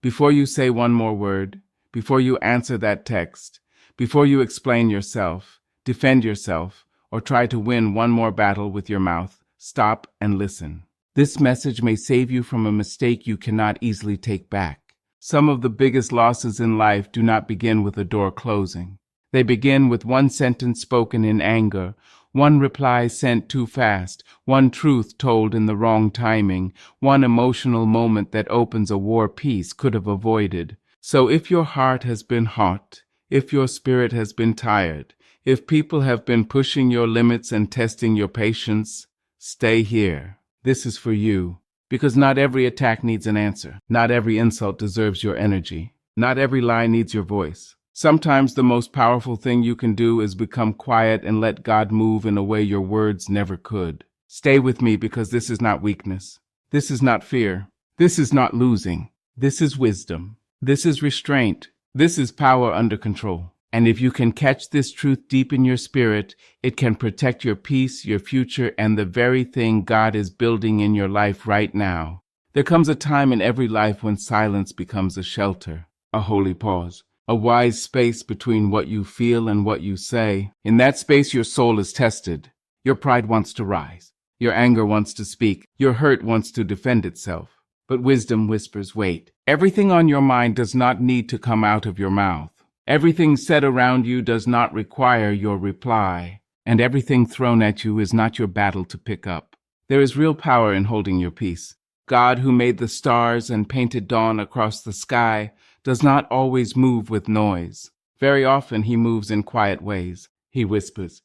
Before you say one more word, before you answer that text, before you explain yourself, defend yourself, or try to win one more battle with your mouth, stop and listen. This message may save you from a mistake you cannot easily take back. Some of the biggest losses in life do not begin with a door closing. They begin with one sentence spoken in anger, one reply sent too fast, one truth told in the wrong timing, one emotional moment that opens a war peace could have avoided. So if your heart has been hot, if your spirit has been tired, if people have been pushing your limits and testing your patience, stay here. This is for you. Because not every attack needs an answer. Not every insult deserves your energy. Not every lie needs your voice. Sometimes the most powerful thing you can do is become quiet and let God move in a way your words never could. Stay with me because this is not weakness. This is not fear. This is not losing. This is wisdom. This is restraint. This is power under control. And if you can catch this truth deep in your spirit, it can protect your peace, your future, and the very thing God is building in your life right now. There comes a time in every life when silence becomes a shelter, a holy pause, a wise space between what you feel and what you say. In that space, your soul is tested. Your pride wants to rise. Your anger wants to speak. Your hurt wants to defend itself. But wisdom whispers, wait. Everything on your mind does not need to come out of your mouth. Everything said around you does not require your reply, and everything thrown at you is not your battle to pick up. There is real power in holding your peace. God, who made the stars and painted dawn across the sky, does not always move with noise. Very often he moves in quiet ways. He whispers.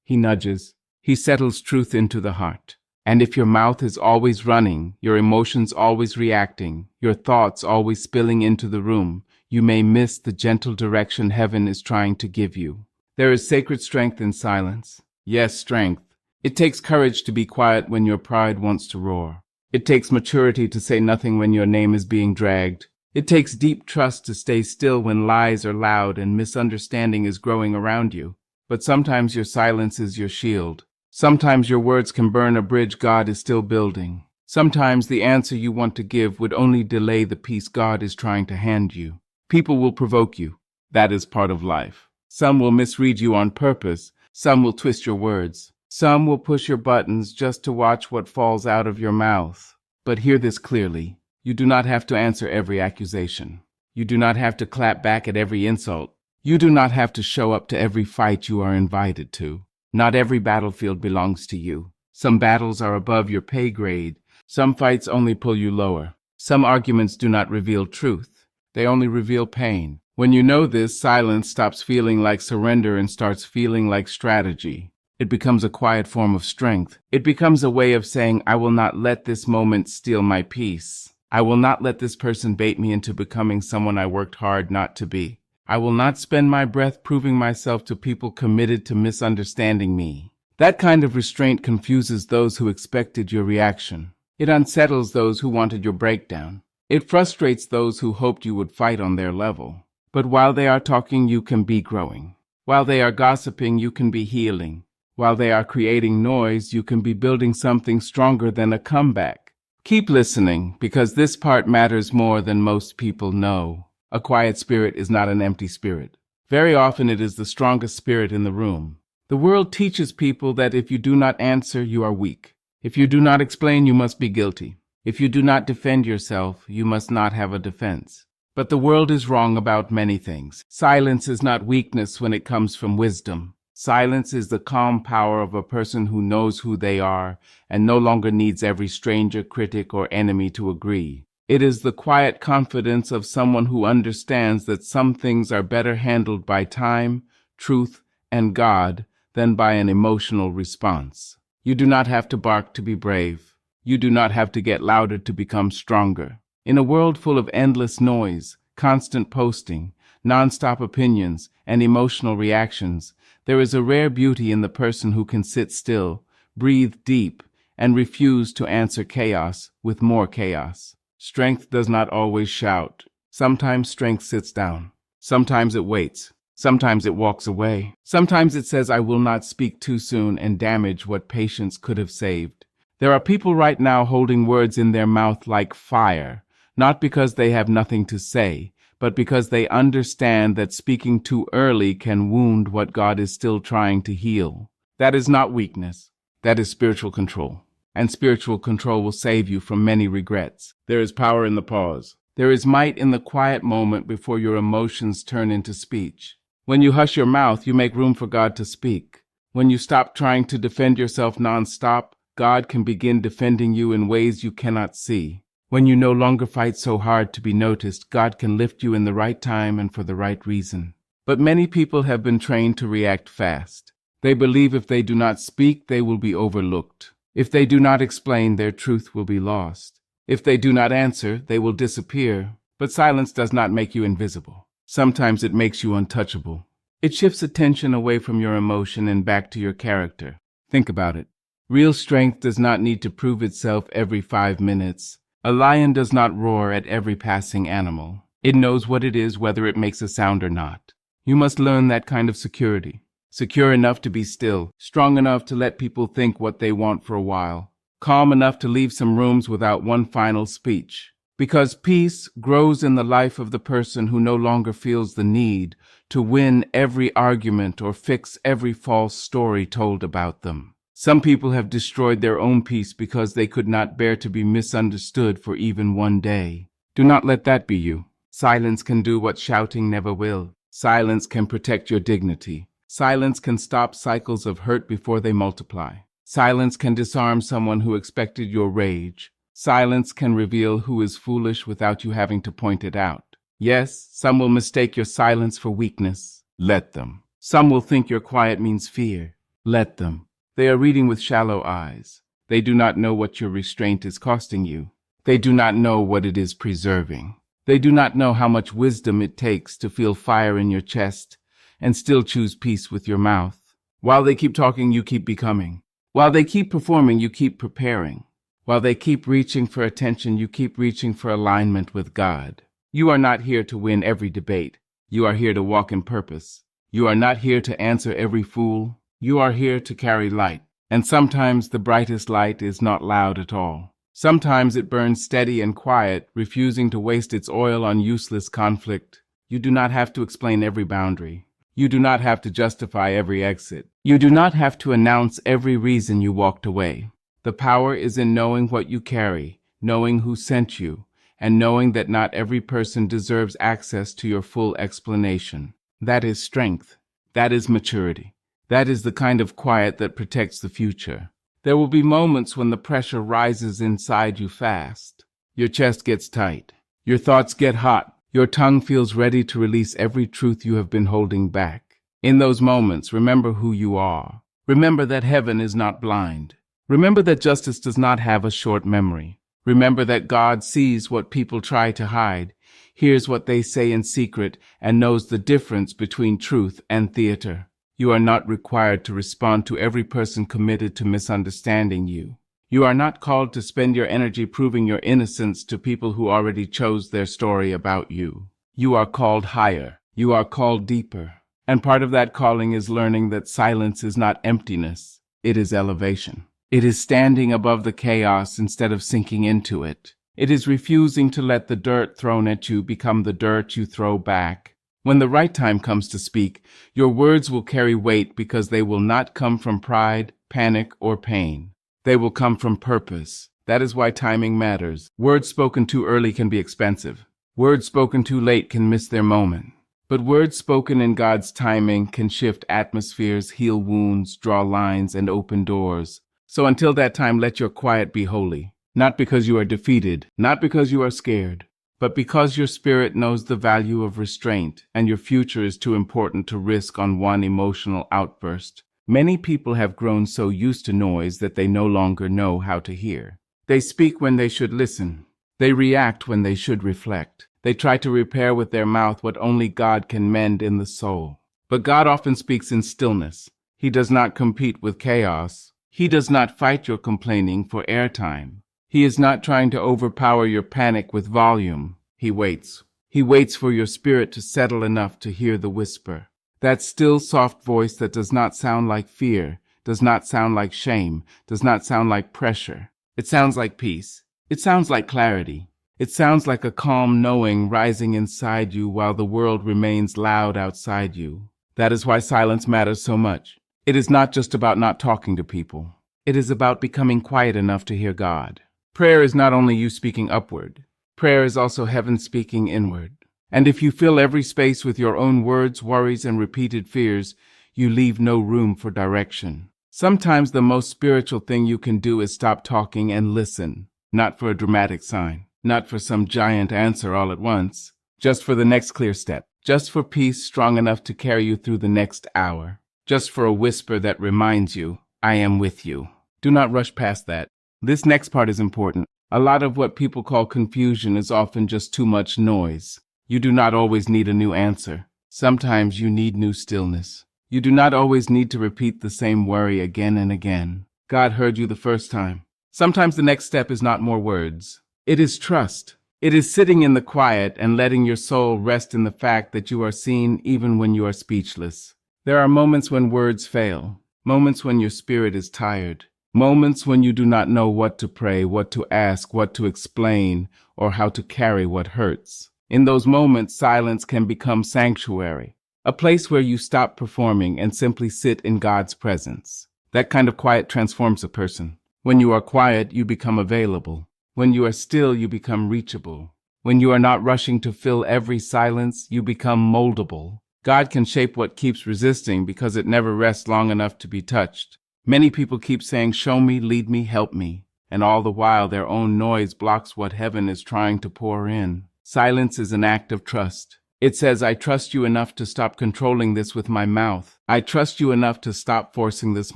He nudges. He settles truth into the heart. And if your mouth is always running, your emotions always reacting, your thoughts always spilling into the room, you may miss the gentle direction heaven is trying to give you. There is sacred strength in silence. Yes, strength. It takes courage to be quiet when your pride wants to roar. It takes maturity to say nothing when your name is being dragged. It takes deep trust to stay still when lies are loud and misunderstanding is growing around you. But sometimes your silence is your shield. Sometimes your words can burn a bridge God is still building. Sometimes the answer you want to give would only delay the peace God is trying to hand you. People will provoke you. That is part of life. Some will misread you on purpose. Some will twist your words. Some will push your buttons just to watch what falls out of your mouth. But hear this clearly. You do not have to answer every accusation. You do not have to clap back at every insult. You do not have to show up to every fight you are invited to. Not every battlefield belongs to you. Some battles are above your pay grade. Some fights only pull you lower. Some arguments do not reveal truth. They only reveal pain. When you know this, silence stops feeling like surrender and starts feeling like strategy. It becomes a quiet form of strength. It becomes a way of saying, I will not let this moment steal my peace. I will not let this person bait me into becoming someone I worked hard not to be. I will not spend my breath proving myself to people committed to misunderstanding me. That kind of restraint confuses those who expected your reaction. It unsettles those who wanted your breakdown. It frustrates those who hoped you would fight on their level. But while they are talking, you can be growing. While they are gossiping, you can be healing. While they are creating noise, you can be building something stronger than a comeback. Keep listening, because this part matters more than most people know. A quiet spirit is not an empty spirit. Very often it is the strongest spirit in the room. The world teaches people that if you do not answer, you are weak. If you do not explain, you must be guilty. If you do not defend yourself, you must not have a defense. But the world is wrong about many things. Silence is not weakness when it comes from wisdom. Silence is the calm power of a person who knows who they are and no longer needs every stranger, critic, or enemy to agree. It is the quiet confidence of someone who understands that some things are better handled by time, truth, and God than by an emotional response. You do not have to bark to be brave. You do not have to get louder to become stronger. In a world full of endless noise, constant posting, non-stop opinions, and emotional reactions, there is a rare beauty in the person who can sit still, breathe deep, and refuse to answer chaos with more chaos. Strength does not always shout. Sometimes strength sits down. Sometimes it waits. Sometimes it walks away. Sometimes it says, I will not speak too soon and damage what patience could have saved. There are people right now holding words in their mouth like fire, not because they have nothing to say, but because they understand that speaking too early can wound what God is still trying to heal. That is not weakness. That is spiritual control. And spiritual control will save you from many regrets. There is power in the pause. There is might in the quiet moment before your emotions turn into speech. When you hush your mouth, you make room for God to speak. When you stop trying to defend yourself nonstop, God can begin defending you in ways you cannot see. When you no longer fight so hard to be noticed, God can lift you in the right time and for the right reason. But many people have been trained to react fast. They believe if they do not speak, they will be overlooked. If they do not explain, their truth will be lost. If they do not answer, they will disappear. But silence does not make you invisible. Sometimes it makes you untouchable. It shifts attention away from your emotion and back to your character. Think about it. Real strength does not need to prove itself every 5 minutes. A lion does not roar at every passing animal. It knows what it is, whether it makes a sound or not. You must learn that kind of security. Secure enough to be still, strong enough to let people think what they want for a while, calm enough to leave some rooms without one final speech. Because peace grows in the life of the person who no longer feels the need to win every argument or fix every false story told about them. Some people have destroyed their own peace because they could not bear to be misunderstood for even one day. Do not let that be you. Silence can do what shouting never will. Silence can protect your dignity. Silence can stop cycles of hurt before they multiply. Silence can disarm someone who expected your rage. Silence can reveal who is foolish without you having to point it out. Yes, some will mistake your silence for weakness. Let them. Some will think your quiet means fear. Let them. They are reading with shallow eyes. They do not know what your restraint is costing you. They do not know what it is preserving. They do not know how much wisdom it takes to feel fire in your chest and still choose peace with your mouth. While they keep talking, you keep becoming. While they keep performing, you keep preparing. While they keep reaching for attention, you keep reaching for alignment with God. You are not here to win every debate. You are here to walk in purpose. You are not here to answer every fool. You are here to carry light. And sometimes the brightest light is not loud at all. Sometimes it burns steady and quiet, refusing to waste its oil on useless conflict. You do not have to explain every boundary. You do not have to justify every exit. You do not have to announce every reason you walked away. The power is in knowing what you carry, knowing who sent you, and knowing that not every person deserves access to your full explanation. That is strength. That is maturity. That is the kind of quiet that protects the future. There will be moments when the pressure rises inside you fast. Your chest gets tight. Your thoughts get hot. Your tongue feels ready to release every truth you have been holding back. In those moments, remember who you are. Remember that heaven is not blind. Remember that justice does not have a short memory. Remember that God sees what people try to hide, hears what they say in secret, and knows the difference between truth and theater. You are not required to respond to every person committed to misunderstanding you. You are not called to spend your energy proving your innocence to people who already chose their story about you. You are called higher. You are called deeper. And part of that calling is learning that silence is not emptiness. It is elevation. It is standing above the chaos instead of sinking into it. It is refusing to let the dirt thrown at you become the dirt you throw back. When the right time comes to speak, your words will carry weight because they will not come from pride, panic, or pain. They will come from purpose. That is why timing matters. Words spoken too early can be expensive. Words spoken too late can miss their moment. But words spoken in God's timing can shift atmospheres, heal wounds, draw lines, and open doors. So until that time, let your quiet be holy. Not because you are defeated, not because you are scared, but because your spirit knows the value of restraint and your future is too important to risk on one emotional outburst. Many people have grown so used to noise that they no longer know how to hear. They speak when they should listen. They react when they should reflect. They try to repair with their mouth what only God can mend in the soul. But God often speaks in stillness. He does not compete with chaos. He does not fight your complaining for airtime. He is not trying to overpower your panic with volume. He waits. He waits for your spirit to settle enough to hear the whisper. That still, soft voice that does not sound like fear, does not sound like shame, does not sound like pressure. It sounds like peace. It sounds like clarity. It sounds like a calm knowing rising inside you while the world remains loud outside you. That is why silence matters so much. It is not just about not talking to people. It is about becoming quiet enough to hear God. Prayer is not only you speaking upward. Prayer is also heaven speaking inward. And if you fill every space with your own words, worries, and repeated fears, you leave no room for direction. Sometimes the most spiritual thing you can do is stop talking and listen, not for a dramatic sign, not for some giant answer all at once, just for the next clear step, just for peace strong enough to carry you through the next hour, just for a whisper that reminds you, I am with you. Do not rush past that. This next part is important. A lot of what people call confusion is often just too much noise. You do not always need a new answer. Sometimes you need new stillness. You do not always need to repeat the same worry again and again. God heard you the first time. Sometimes the next step is not more words. It is trust. It is sitting in the quiet and letting your soul rest in the fact that you are seen even when you are speechless. There are moments when words fail, moments when your spirit is tired, moments when you do not know what to pray, what to ask, what to explain, or how to carry what hurts. In those moments, silence can become sanctuary, a place where you stop performing and simply sit in God's presence. That kind of quiet transforms a person. When you are quiet, you become available. When you are still, you become reachable. When you are not rushing to fill every silence, you become moldable. God can shape what keeps resisting because it never rests long enough to be touched. Many people keep saying, show me, lead me, help me. And all the while, their own noise blocks what heaven is trying to pour in. Silence is an act of trust. It says, I trust you enough to stop controlling this with my mouth. I trust you enough to stop forcing this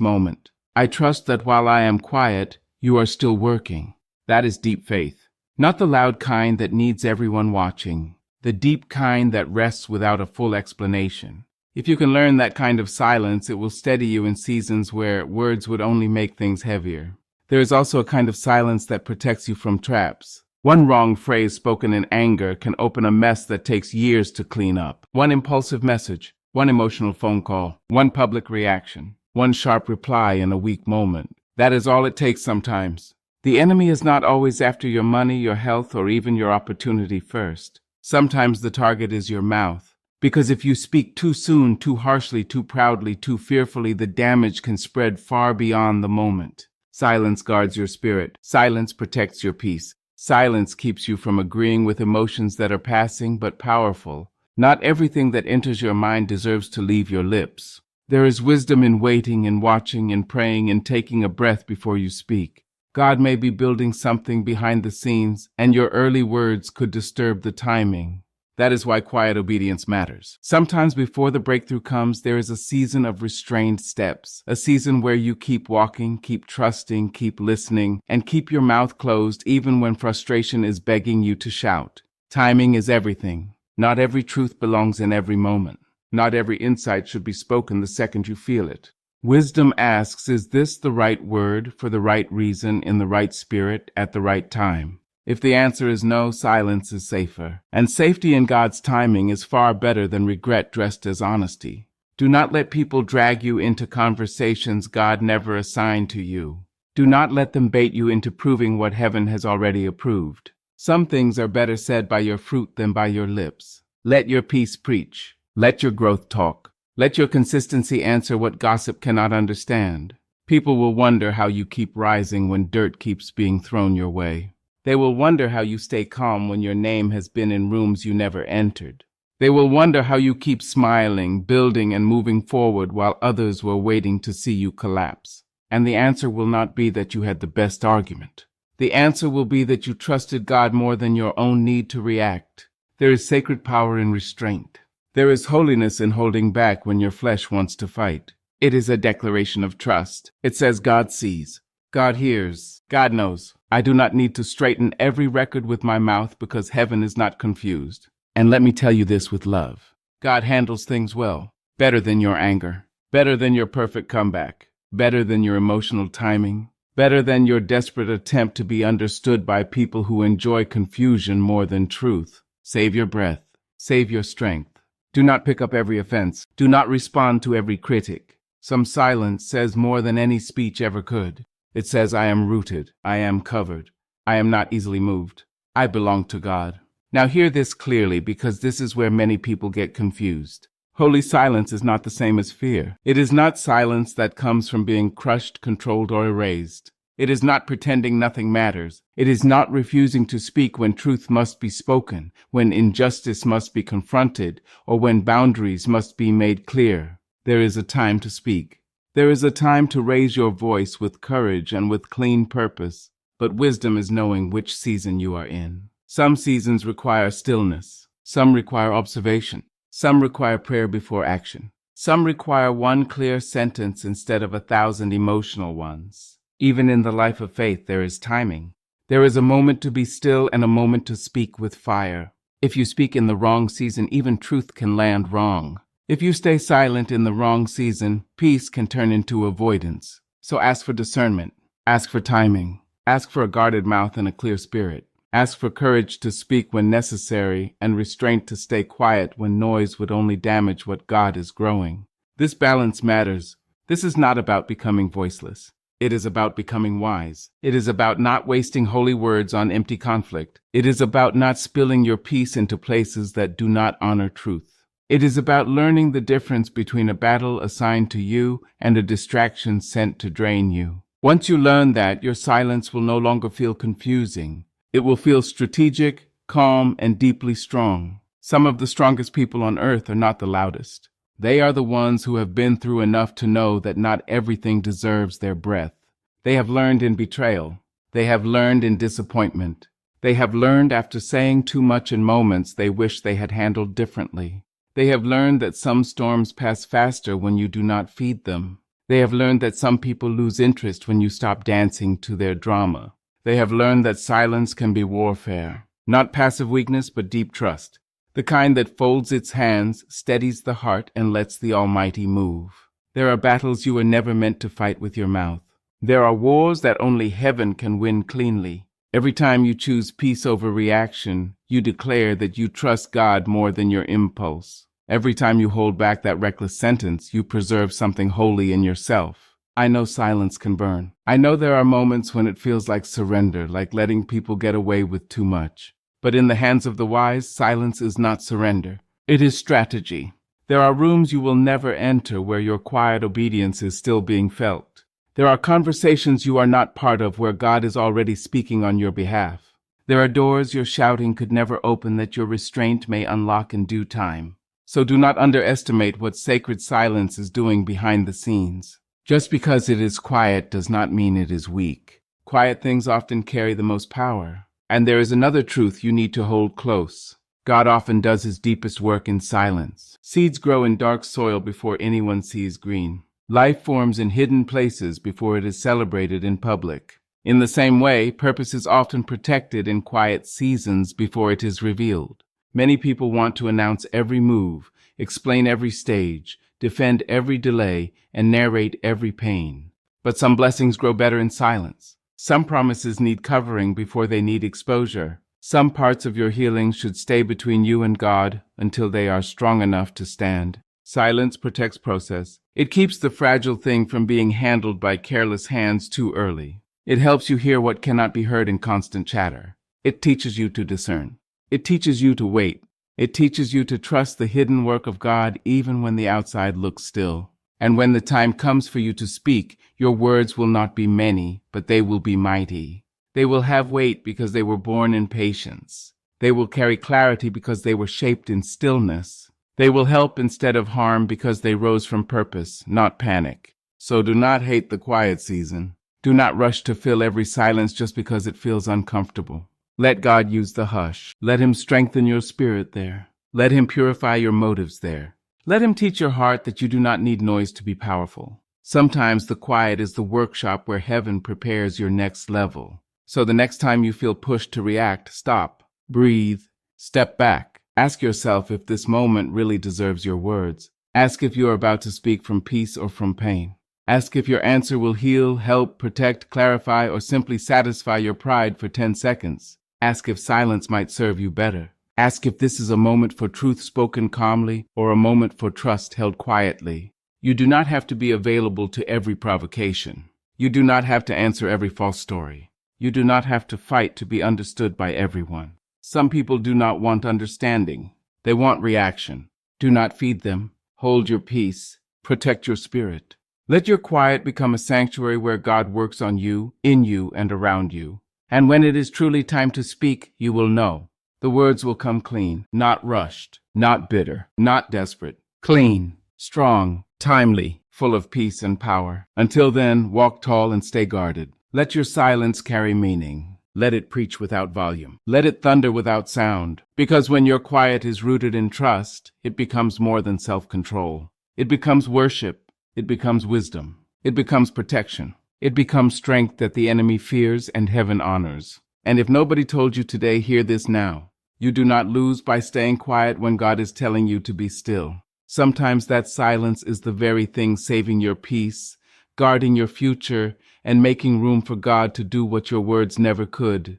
moment. I trust that while I am quiet, you are still working. That is deep faith. Not the loud kind that needs everyone watching. The deep kind that rests without a full explanation. If you can learn that kind of silence, it will steady you in seasons where words would only make things heavier. There is also a kind of silence that protects you from traps. One wrong phrase spoken in anger can open a mess that takes years to clean up. One impulsive message, one emotional phone call, one public reaction, one sharp reply in a weak moment. That is all it takes sometimes. The enemy is not always after your money, your health, or even your opportunity first. Sometimes the target is your mouth. Because if you speak too soon, too harshly, too proudly, too fearfully, the damage can spread far beyond the moment. Silence guards your spirit. Silence protects your peace. Silence keeps you from agreeing with emotions that are passing but powerful. Not everything that enters your mind deserves to leave your lips. There is wisdom in waiting and watching and praying and taking a breath before you speak. God may be building something behind the scenes, and your early words could disturb the timing. That is why quiet obedience matters. Sometimes before the breakthrough comes, there is a season of restrained steps, a season where you keep walking, keep trusting, keep listening, and keep your mouth closed even when frustration is begging you to shout. Timing is everything. Not every truth belongs in every moment. Not every insight should be spoken the second you feel it. Wisdom asks, is this the right word for the right reason in the right spirit at the right time? If the answer is no, silence is safer. And safety in God's timing is far better than regret dressed as honesty. Do not let people drag you into conversations God never assigned to you. Do not let them bait you into proving what heaven has already approved. Some things are better said by your fruit than by your lips. Let your peace preach. Let your growth talk. Let your consistency answer what gossip cannot understand. People will wonder how you keep rising when dirt keeps being thrown your way. They will wonder how you stay calm when your name has been in rooms you never entered. They will wonder how you keep smiling, building, and moving forward while others were waiting to see you collapse. And the answer will not be that you had the best argument. The answer will be that you trusted God more than your own need to react. There is sacred power in restraint. There is holiness in holding back when your flesh wants to fight. It is a declaration of trust. It says God sees, God hears, God knows. I do not need to straighten every record with my mouth because heaven is not confused. And let me tell you this with love. God handles things well, better than your anger, better than your perfect comeback, better than your emotional timing, better than your desperate attempt to be understood by people who enjoy confusion more than truth. Save your breath. Save your strength. Do not pick up every offense. Do not respond to every critic. Some silence says more than any speech ever could. It says, I am rooted, I am covered, I am not easily moved. I belong to God. Now hear this clearly, because this is where many people get confused. Holy silence is not the same as fear. It is not silence that comes from being crushed, controlled, or erased. It is not pretending nothing matters. It is not refusing to speak when truth must be spoken, when injustice must be confronted, or when boundaries must be made clear. There is a time to speak. There is a time to raise your voice with courage and with clean purpose. But wisdom is knowing which season you are in. Some seasons require stillness. Some require observation. Some require prayer before action. Some require one clear sentence instead of 1,000 emotional ones. Even in the life of faith, there is timing. There is a moment to be still and a moment to speak with fire. If you speak in the wrong season, even truth can land wrong. If you stay silent in the wrong season, peace can turn into avoidance. So ask for discernment. Ask for timing. Ask for a guarded mouth and a clear spirit. Ask for courage to speak when necessary and restraint to stay quiet when noise would only damage what God is growing. This balance matters. This is not about becoming voiceless. It is about becoming wise. It is about not wasting holy words on empty conflict. It is about not spilling your peace into places that do not honor truth. It is about learning the difference between a battle assigned to you and a distraction sent to drain you. Once you learn that, your silence will no longer feel confusing. It will feel strategic, calm, and deeply strong. Some of the strongest people on earth are not the loudest. They are the ones who have been through enough to know that not everything deserves their breath. They have learned in betrayal. They have learned in disappointment. They have learned after saying too much in moments they wish they had handled differently. They have learned that some storms pass faster when you do not feed them. They have learned that some people lose interest when you stop dancing to their drama. They have learned that silence can be warfare, not passive weakness, but deep trust. The kind that folds its hands, steadies the heart, and lets the Almighty move. There are battles you were never meant to fight with your mouth. There are wars that only heaven can win cleanly. Every time you choose peace over reaction, you declare that you trust God more than your impulse. Every time you hold back that reckless sentence, you preserve something holy in yourself. I know silence can burn. I know there are moments when it feels like surrender, like letting people get away with too much. But in the hands of the wise, silence is not surrender. It is strategy. There are rooms you will never enter where your quiet obedience is still being felt. There are conversations you are not part of where God is already speaking on your behalf. There are doors your shouting could never open that your restraint may unlock in due time. So do not underestimate what sacred silence is doing behind the scenes. Just because it is quiet does not mean it is weak. Quiet things often carry the most power. And there is another truth you need to hold close. God often does his deepest work in silence. Seeds grow in dark soil before anyone sees green. Life forms in hidden places before it is celebrated in public. In the same way, purpose is often protected in quiet seasons before it is revealed. Many people want to announce every move, explain every stage, defend every delay, and narrate every pain. But some blessings grow better in silence. Some promises need covering before they need exposure. Some parts of your healing should stay between you and God until they are strong enough to stand. Silence protects process. It keeps the fragile thing from being handled by careless hands too early. It helps you hear what cannot be heard in constant chatter. It teaches you to discern. It teaches you to wait. It teaches you to trust the hidden work of God even when the outside looks still. And when the time comes for you to speak, your words will not be many, but they will be mighty. They will have weight because they were born in patience. They will carry clarity because they were shaped in stillness. They will help instead of harm because they rose from purpose, not panic. So do not hate the quiet season. Do not rush to fill every silence just because it feels uncomfortable. Let God use the hush. Let him strengthen your spirit there. Let him purify your motives there. Let him teach your heart that you do not need noise to be powerful. Sometimes the quiet is the workshop where heaven prepares your next level. So the next time you feel pushed to react, stop, breathe, step back. Ask yourself if this moment really deserves your words. Ask if you are about to speak from peace or from pain. Ask if your answer will heal, help, protect, clarify, or simply satisfy your pride for 10 seconds. Ask if silence might serve you better. Ask if this is a moment for truth spoken calmly or a moment for trust held quietly. You do not have to be available to every provocation. You do not have to answer every false story. You do not have to fight to be understood by everyone. Some people do not want understanding. They want reaction. Do not feed them. Hold your peace. Protect your spirit. Let your quiet become a sanctuary where God works on you, in you, and around you. And when it is truly time to speak, you will know. The words will come clean, not rushed, not bitter, not desperate. Clean, strong, timely, full of peace and power. Until then, walk tall and stay guarded. Let your silence carry meaning. Let it preach without volume. Let it thunder without sound. Because when your quiet is rooted in trust, it becomes more than self-control. It becomes worship. It becomes wisdom. It becomes protection. It becomes strength that the enemy fears and heaven honors. And if nobody told you today, hear this now. You do not lose by staying quiet when God is telling you to be still. Sometimes that silence is the very thing saving your peace, guarding your future, and making room for God to do what your words never could.